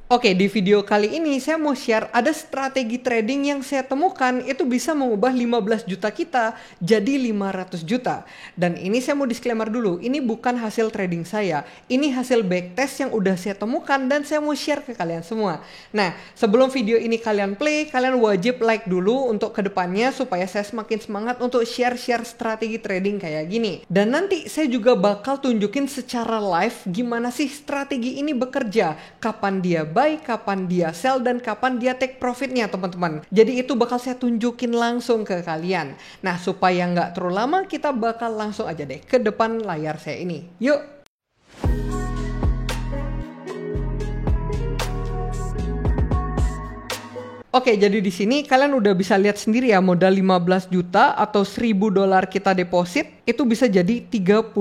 Oke, di video kali ini saya mau share ada strategi trading yang saya temukan itu bisa mengubah 15 juta kita jadi 500 juta. Dan ini saya mau disclaimer dulu, ini bukan hasil trading saya. Ini hasil backtest yang udah saya temukan dan saya mau share ke kalian semua. Nah, sebelum video ini kalian play, kalian wajib like dulu untuk kedepannya supaya saya semakin semangat untuk share-share strategi trading kayak gini. Dan nanti saya juga bakal tunjukin secara live gimana sih strategi ini bekerja, kapan dia buy, kapan dia sell, dan kapan dia take profitnya teman-teman. Jadi itu bakal saya tunjukin langsung ke kalian. Nah, supaya nggak terlalu lama, kita bakal langsung aja deh ke depan layar saya ini. Yuk! Oke, jadi di sini kalian udah bisa lihat sendiri ya, modal 15 juta atau 1.000 dolar kita deposit itu bisa jadi 32.000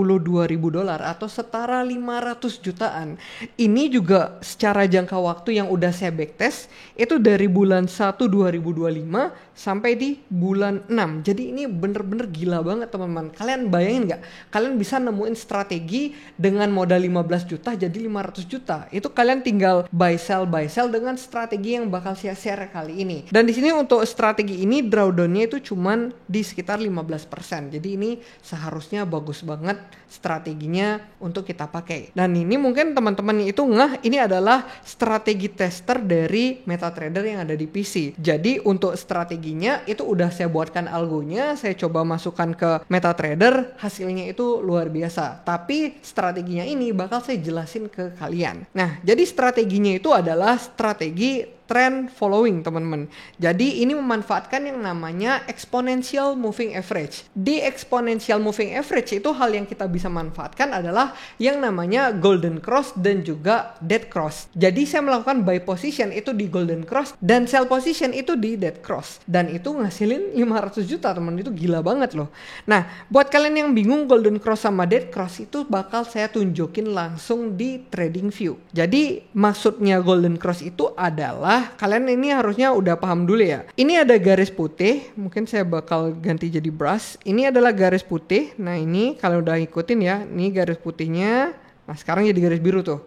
dolar atau setara 500 jutaan. Ini juga secara jangka waktu yang udah saya backtest itu dari bulan 1 2025 sampai di bulan 6. Jadi ini bener-bener gila banget teman-teman. Kalian bayangin nggak? Kalian bisa nemuin strategi dengan modal 15 juta jadi 500 juta. Itu kalian tinggal buy sell dengan strategi yang bakal saya share kali ini. Dan di sini untuk strategi ini drawdownnya itu cuman di sekitar 15%. Jadi ini seharusnya bagus banget strateginya untuk kita pakai. Dan ini mungkin teman-teman itu ini adalah strategi tester dari MetaTrader yang ada di PC. Jadi untuk strateginya itu udah saya buatkan algonya, saya coba masukkan ke MetaTrader, hasilnya itu luar biasa. Tapi strateginya ini bakal saya jelasin ke kalian. Nah, jadi strateginya itu adalah strategi trend following teman-teman. Jadi ini memanfaatkan yang namanya exponential moving average. Di exponential moving average itu hal yang kita bisa manfaatkan adalah yang namanya golden cross dan juga dead cross. Jadi saya melakukan buy position itu di golden cross dan sell position itu di dead cross. Dan itu ngasilin 500 juta teman, itu gila banget loh. Nah, buat kalian yang bingung golden cross sama dead cross itu bakal saya tunjukin langsung di TradingView. Jadi maksudnya golden cross itu adalah kalian ini harusnya udah paham dulu ya. Ini ada garis putih, mungkin saya bakal ganti jadi brush. Ini adalah garis putih. Nah, ini kalian udah ikutin ya. Ini garis putihnya. Nah, sekarang jadi garis biru tuh.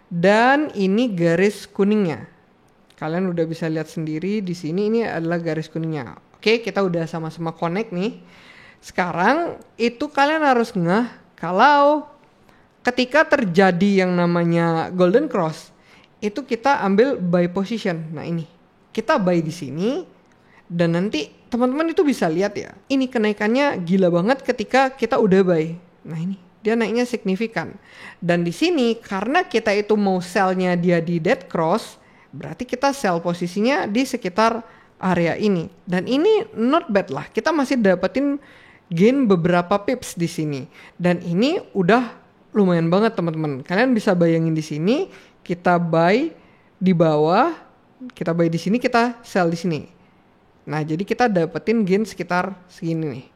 Dan ini garis kuningnya. Kalian udah bisa lihat sendiri di sini ini adalah garis kuningnya. Oke, kita udah sama-sama connect nih. Sekarang itu kalian harus kalau ketika terjadi yang namanya golden cross, itu kita ambil buy position. Nah, ini kita buy di sini dan nanti teman-teman itu bisa lihat ya. Ini kenaikannya gila banget ketika kita udah buy. Nah, ini dia naiknya signifikan. Dan di sini karena kita itu mau sell-nya dia di dead cross, berarti kita sell posisinya di sekitar area ini. Dan ini not bad lah. Kita masih dapetin gain beberapa pips di sini. Dan ini udah lumayan banget teman-teman. Kalian bisa bayangin di sini. Kita buy di bawah, kita buy di sini, kita sell di sini. Nah, jadi kita dapetin gain sekitar segini nih.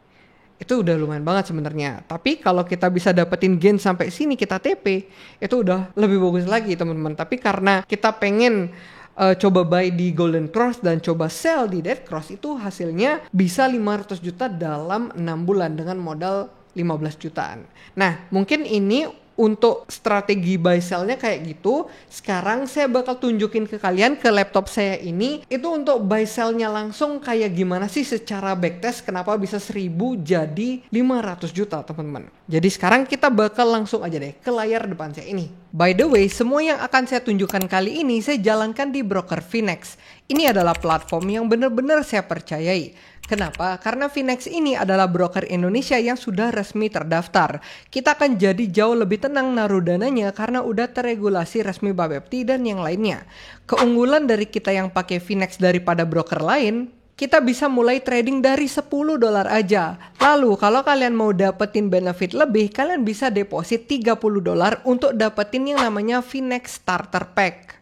Itu udah lumayan banget sebenarnya. Tapi kalau kita bisa dapetin gain sampai sini kita TP, itu udah lebih bagus lagi teman-teman. Tapi karena kita pengen coba buy di golden cross dan coba sell di dead cross, itu hasilnya bisa 500 juta dalam 6 bulan dengan modal 15 jutaan. Nah, mungkin ini untuk strategi buy sell-nya kayak gitu. Sekarang saya bakal tunjukin ke kalian ke laptop saya ini. Itu untuk buy sell-nya langsung kayak gimana sih secara backtest. Kenapa bisa 1.000 jadi 500 juta teman-teman. Jadi sekarang kita bakal langsung aja deh ke layar depan saya ini. By the way, semua yang akan saya tunjukkan kali ini saya jalankan di broker Finex. Ini adalah platform yang benar-benar saya percayai. Kenapa? Karena Finex ini adalah broker Indonesia yang sudah resmi terdaftar. Kita akan jadi jauh lebih tenang naruh dananya karena udah terregulasi resmi Bapepti dan yang lainnya. Keunggulan dari kita yang pakai Finex daripada broker lain, kita bisa mulai trading dari 10 dolar aja. Lalu kalau kalian mau dapetin benefit lebih, kalian bisa deposit 30 dolar untuk dapetin yang namanya Finex Starter Pack.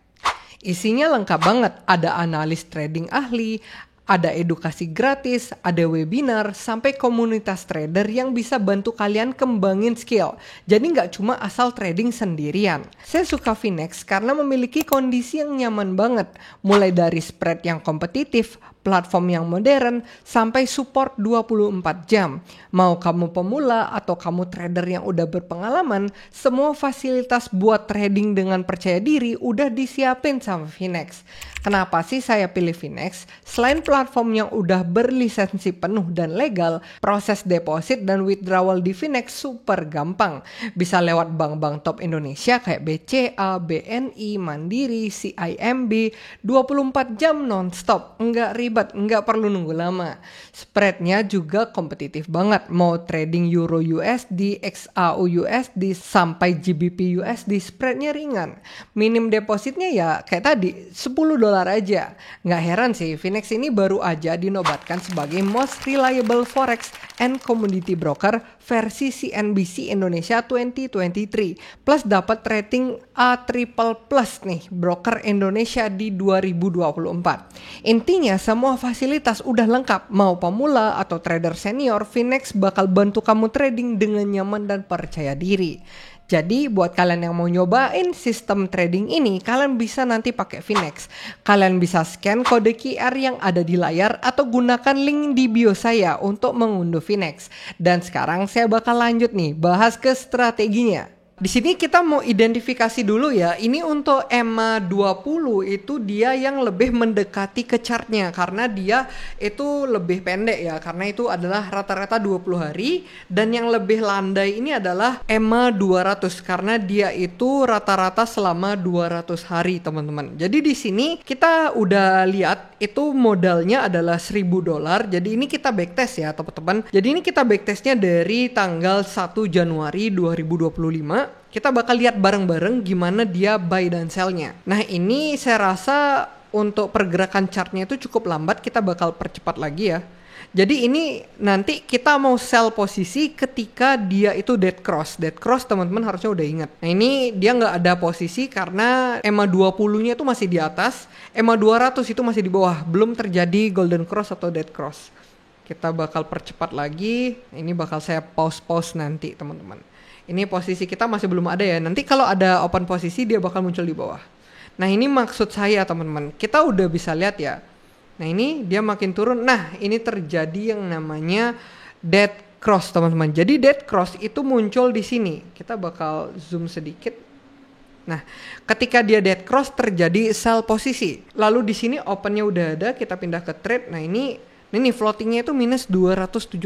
Isinya lengkap banget, ada analis trading ahli, ada edukasi gratis, ada webinar, sampai komunitas trader yang bisa bantu kalian kembangin skill. Jadi nggak cuma asal trading sendirian. Saya suka Finex karena memiliki kondisi yang nyaman banget. Mulai dari spread yang kompetitif, platform yang modern, sampai support 24 jam. Mau kamu pemula atau kamu trader yang udah berpengalaman, semua fasilitas buat trading dengan percaya diri udah disiapin sama Finex. Kenapa sih saya pilih Finex? Selain platform yang udah berlisensi penuh dan legal, proses deposit dan withdrawal di Finex super gampang. Bisa lewat bank-bank top Indonesia kayak BCA, BNI, Mandiri, CIMB, 24 jam non-stop. Nggak ribet, nggak perlu nunggu lama. Spreadnya juga kompetitif banget. Mau trading Euro USD, XAU USD, sampai GBP USD, spreadnya ringan. Minim depositnya ya kayak tadi, $10 aja. Nggak heran sih, Finex ini baru aja dinobatkan sebagai Most Reliable Forex and Commodity Broker versi CNBC Indonesia 2023. Plus dapat rating A triple plus nih, broker Indonesia di 2024. Intinya semua fasilitas udah lengkap. Mau pemula atau trader senior, Finex bakal bantu kamu trading dengan nyaman dan percaya diri. Jadi buat kalian yang mau nyobain sistem trading ini, kalian bisa nanti pakai Finex. Kalian bisa scan kode QR yang ada di layar atau gunakan link di bio saya untuk mengunduh Finex. Dan sekarang saya bakal lanjut nih bahas ke strateginya. Di sini kita mau identifikasi dulu ya. Ini untuk EMA 20 itu dia yang lebih mendekati ke chartnya karena dia itu lebih pendek ya. Karena itu adalah rata-rata 20 hari dan yang lebih landai ini adalah EMA 200 karena dia itu rata-rata selama 200 hari, teman-teman. Jadi di sini kita udah lihat itu modalnya adalah $1.000. Jadi ini kita backtest ya, teman-teman. Jadi ini kita backtestnya dari tanggal 1 Januari 2025. Kita bakal lihat bareng-bareng gimana dia buy dan sell-nya. Nah ini saya rasa untuk pergerakan chartnya itu cukup lambat, kita bakal percepat lagi ya. Jadi ini nanti kita mau sell posisi ketika dia itu dead cross. Dead cross teman-teman harusnya udah ingat. Nah ini dia nggak ada posisi karena EMA 20-nya itu masih di atas, EMA 200 itu masih di bawah. Belum terjadi golden cross atau dead cross. Kita bakal percepat lagi. Ini bakal saya pause nanti teman-teman. Ini posisi kita masih belum ada ya. Nanti kalau ada open posisi dia bakal muncul di bawah. Nah ini maksud saya teman-teman. Kita udah bisa lihat ya. Nah ini dia makin turun. Nah ini terjadi yang namanya dead cross teman-teman. Jadi dead cross itu muncul di sini. Kita bakal zoom sedikit. Nah ketika dia dead cross terjadi sell posisi. Lalu di sini opennya udah ada. Kita pindah ke trade. Nah ini floatingnya itu minus $276.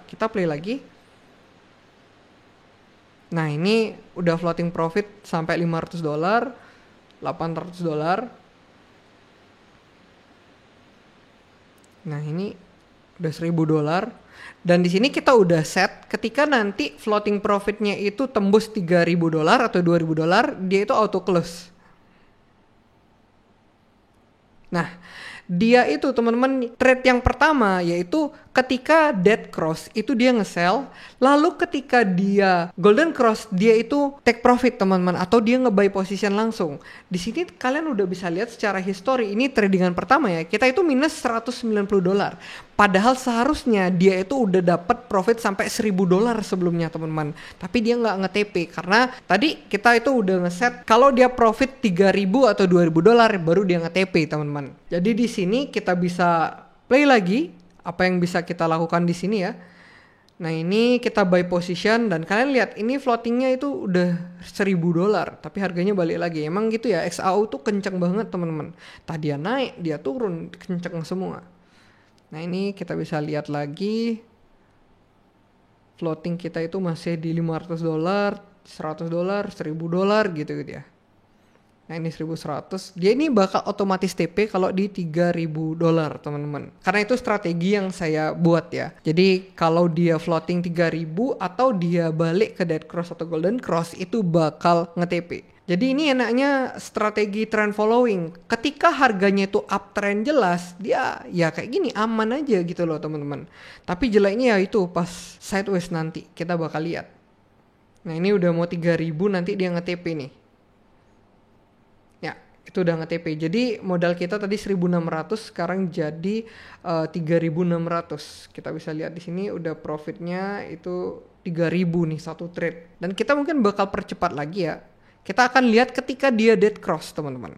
Kita play lagi. Nah ini udah floating profit sampai $500, $800. Nah ini udah $1.000. Dan di sini kita udah set ketika nanti floating profitnya itu tembus $3.000 atau $2.000, dia itu auto close. Nah dia itu teman-teman trade yang pertama yaitu ketika dead cross itu dia nge-sell, lalu ketika dia golden cross dia itu take profit teman-teman atau dia nge-buy position langsung. Di sini kalian udah bisa lihat secara history ini tradingan pertama ya, kita itu minus $190. Padahal seharusnya dia itu udah dapat profit sampai $1.000 sebelumnya teman-teman. Tapi dia nggak nge-TP karena tadi kita itu udah nge-set kalau dia profit $3.000 atau $2.000 baru dia nge-TP teman-teman. Jadi di sini kita bisa play lagi apa yang bisa kita lakukan di sini ya. Nah ini kita buy position dan kalian lihat ini floatingnya itu udah $1.000 tapi harganya balik lagi. Emang gitu ya, XAU tuh kenceng banget teman-teman. Tadi dia naik, dia turun, kenceng semua. Nah ini kita bisa lihat lagi floating kita itu masih di $500, $100, $1.000 gitu ya. Nah ini 1.100. Dia ini bakal otomatis TP kalau di $3.000 teman-teman. Karena itu strategi yang saya buat ya. Jadi kalau dia floating 3.000 atau dia balik ke dead cross atau golden cross itu bakal nge-TP. Jadi ini enaknya strategi trend following. Ketika harganya itu uptrend jelas, dia ya kayak gini aman aja gitu loh teman-teman. Tapi jeleknya ya itu pas sideways nanti kita bakal lihat. Nah ini udah mau 3.000 nanti dia nge-TP nih. Itu udah nge-TP. Jadi modal kita tadi 1.600 sekarang jadi 3.600. Kita bisa lihat di sini udah profitnya itu 3.000 nih satu trade. Dan kita mungkin bakal percepat lagi ya. Kita akan lihat ketika dia dead cross teman-teman.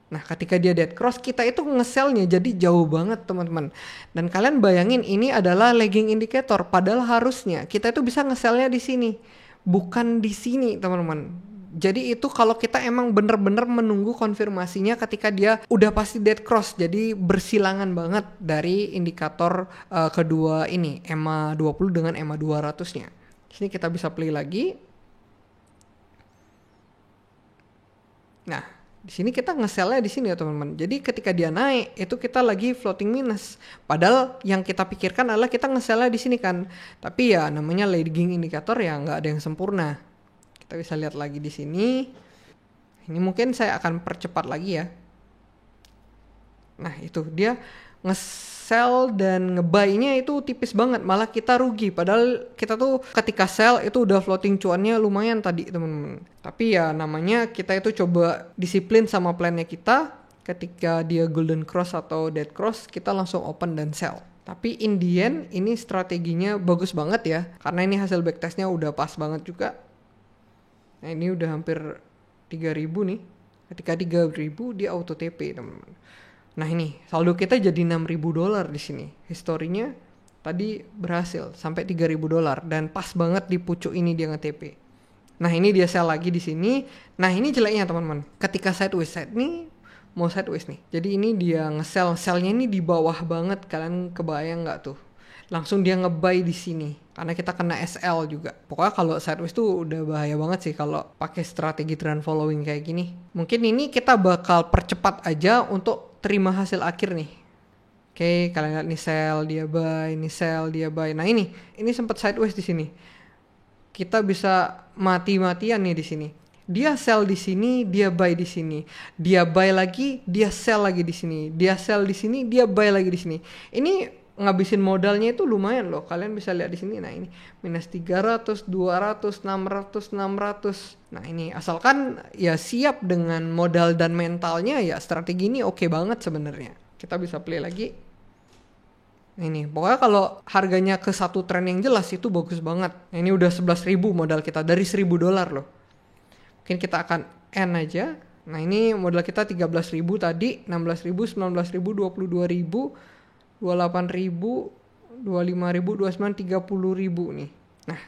Nah, ketika dia dead cross, kita itu nge-sell-nya jadi jauh banget, teman-teman. Dan kalian bayangin ini adalah lagging indicator, padahal harusnya kita itu bisa nge-sell-nya di sini, bukan di sini, teman-teman. Jadi itu kalau kita emang bener-bener menunggu konfirmasinya ketika dia udah pasti dead cross, jadi bersilangan banget dari indikator kedua ini, EMA 20 dengan EMA 200-nya. Sini kita bisa play lagi. Nah, di sini kita nge-sell-nya di sini ya teman-teman. Jadi ketika dia naik itu kita lagi floating minus. Padahal yang kita pikirkan adalah kita nge-sell-nya di sini kan. Tapi ya namanya lagging indicator ya nggak ada yang sempurna. Kita bisa lihat lagi di sini. Ini mungkin saya akan percepat lagi ya. Nah itu dia nge-sell dan nge-buy-nya itu tipis banget. Malah kita rugi. Padahal kita tuh ketika sell itu udah floating cuannya lumayan tadi teman-teman. Tapi ya namanya kita itu coba disiplin sama plannya kita. Ketika dia golden cross atau dead cross kita langsung open dan sell. Tapi in the end ini strateginya bagus banget ya. Karena ini hasil backtestnya udah pas banget juga. Nah ini udah hampir 3.000 nih. Ketika 3.000 dia auto TP teman-teman. Nah ini saldo kita jadi $6.000 di sini. Historinya tadi berhasil sampai $3.000 dan pas banget di pucuk ini dia nge-TP. Nah ini dia sell lagi di sini. Nah ini jeleknya teman-teman. Ketika sideways ini mau sideways nih. Jadi ini dia nge-sell, sellnya ini di bawah banget. Kalian kebayang nggak tuh? Langsung dia nge-buy di sini. Karena kita kena SL juga. Pokoknya kalau sideways tuh udah bahaya banget sih kalau pakai strategi trend following kayak gini. Mungkin ini kita bakal percepat aja untuk terima hasil akhir nih. Oke, kalian lihat nih sell, dia buy, ini sell, dia buy. Nah ini sempat sideways di sini. Kita bisa mati-matian nih di sini. Dia sell di sini, dia buy di sini. Dia buy lagi, dia sell lagi di sini. Dia sell di sini, dia buy lagi di sini. Ini ngabisin modalnya itu lumayan loh. Kalian bisa lihat di sini. Nah ini minus 300, 200, 600, 600. Nah ini asalkan ya siap dengan modal dan mentalnya ya strategi ini oke banget sebenarnya. Kita bisa play lagi. Ini pokoknya kalau harganya ke satu tren yang jelas itu bagus banget. Nah, ini udah 11.000 modal kita dari $1.000 loh. Mungkin kita akan end aja. Nah ini modal kita 13.000 tadi, 16.000, 19.000, 22.000. 28.000, 25.000, 29, 30.000 nih. Nah,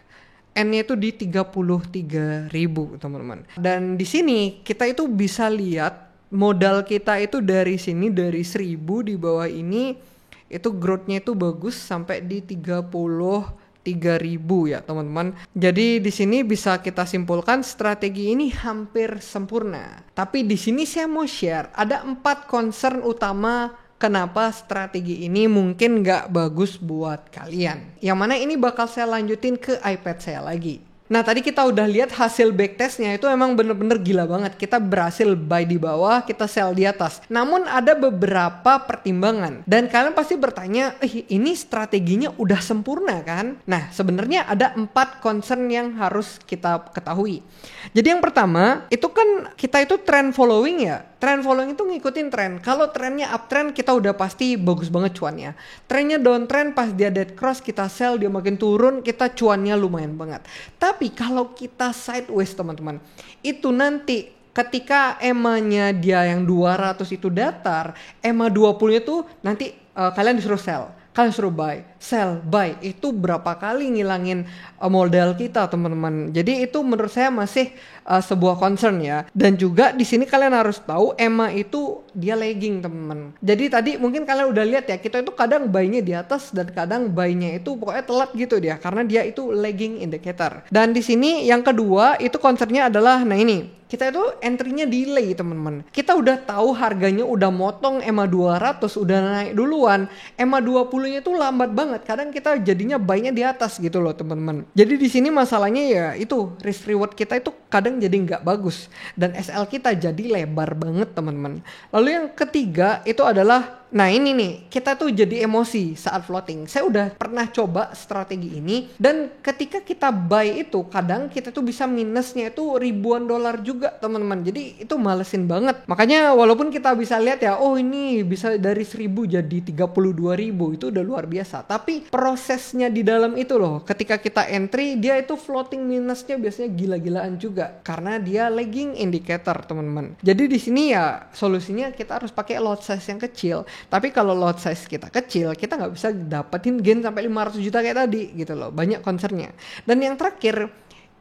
N-nya itu di 33.000 teman-teman. Dan di sini kita itu bisa lihat modal kita itu dari sini dari 1.000 di bawah ini itu growth-nya itu bagus sampai di 33.000 ya teman-teman. Jadi di sini bisa kita simpulkan strategi ini hampir sempurna. Tapi di sini saya mau share ada 4 concern utama kenapa strategi ini mungkin nggak bagus buat kalian. Yang mana ini bakal saya lanjutin ke iPad saya lagi. Nah tadi kita udah lihat hasil backtestnya itu emang bener-bener gila banget. Kita berhasil buy di bawah, kita sell di atas. Namun ada beberapa pertimbangan. Dan kalian pasti bertanya, ini strateginya udah sempurna kan? Nah sebenarnya ada 4 concern yang harus kita ketahui. Jadi yang pertama, itu kan kita itu trend following ya. Trend following itu ngikutin tren. Kalau trennya uptrend kita udah pasti bagus banget cuannya. Trennya downtrend pas dia dead cross kita sell, dia makin turun kita cuannya lumayan banget. Tapi kalau kita sideways teman-teman, itu nanti ketika EMA-nya dia yang 200 itu datar, EMA 20-nya tuh nanti kalian disuruh sell. Kalian suruh buy, sell, buy. Itu berapa kali ngilangin modal kita teman-teman. Jadi itu menurut saya masih sebuah concern ya. Dan juga di sini kalian harus tahu EMA itu dia lagging teman-teman. Jadi tadi mungkin kalian udah lihat ya, kita itu kadang buy-nya di atas dan kadang buy-nya itu pokoknya telat gitu dia. Karena dia itu lagging indicator. Dan di sini yang kedua itu concernnya adalah nah ini. Kita itu entry-nya delay teman-teman. Kita udah tahu harganya udah motong EMA 200 udah naik duluan. EMA 20-nya itu lambat banget. Kadang kita jadinya buy-nya di atas gitu loh teman-teman. Jadi di sini masalahnya ya itu risk reward kita itu kadang jadi nggak bagus dan SL kita jadi lebar banget teman-teman. Lalu yang ketiga itu adalah Nah ini nih, kita tuh jadi emosi saat floating. Saya udah pernah coba strategi ini, dan ketika kita buy itu, kadang kita tuh bisa minusnya itu ribuan dolar juga teman-teman. Jadi itu malesin banget. Makanya walaupun kita bisa lihat ya, oh ini bisa dari 1.000 jadi 32.000, itu udah luar biasa. Tapi prosesnya di dalam itu loh, ketika kita entry, dia itu floating minusnya biasanya gila-gilaan juga. Karena dia lagging indicator teman-teman. Jadi di sini ya solusinya kita harus pakai lot size yang kecil. Tapi kalau lot size kita kecil, kita nggak bisa dapetin gain sampai 500 juta kayak tadi gitu loh. Banyak concernnya. Dan yang terakhir,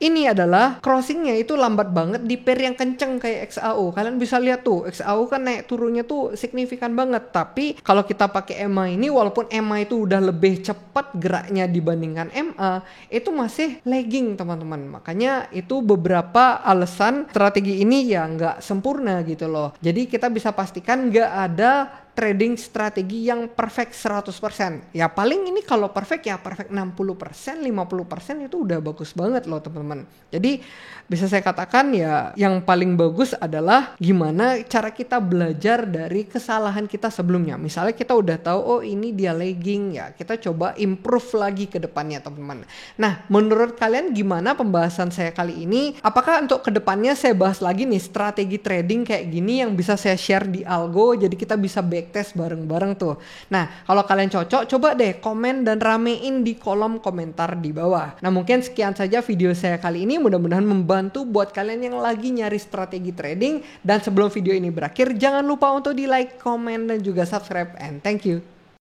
ini adalah crossingnya itu lambat banget di pair yang kenceng kayak XAO. Kalian bisa lihat tuh, XAO kan naik turunnya tuh signifikan banget. Tapi kalau kita pakai EMA ini, walaupun EMA itu udah lebih cepat geraknya dibandingkan MA, itu masih lagging teman-teman. Makanya itu beberapa alasan strategi ini ya nggak sempurna gitu loh. Jadi kita bisa pastikan nggak ada trading strategi yang perfect 100%. Ya paling ini kalau perfect ya perfect 60%, 50% itu udah bagus banget loh teman-teman. Jadi bisa saya katakan ya yang paling bagus adalah gimana cara kita belajar dari kesalahan kita sebelumnya. Misalnya kita udah tahu oh ini dia lagging, ya kita coba improve lagi ke depannya teman-teman. Nah menurut kalian gimana pembahasan saya kali ini? Apakah untuk ke depannya saya bahas lagi nih strategi trading kayak gini yang bisa saya share di Algo, jadi kita bisa backtest bareng-bareng tuh. Nah kalau kalian cocok, coba deh komen dan ramein di kolom komentar di bawah. Nah mungkin sekian saja video saya kali ini, mudah-mudahan membantu buat kalian yang lagi nyari strategi trading. Dan sebelum video ini berakhir, jangan lupa untuk di like, komen, dan juga subscribe, and thank you.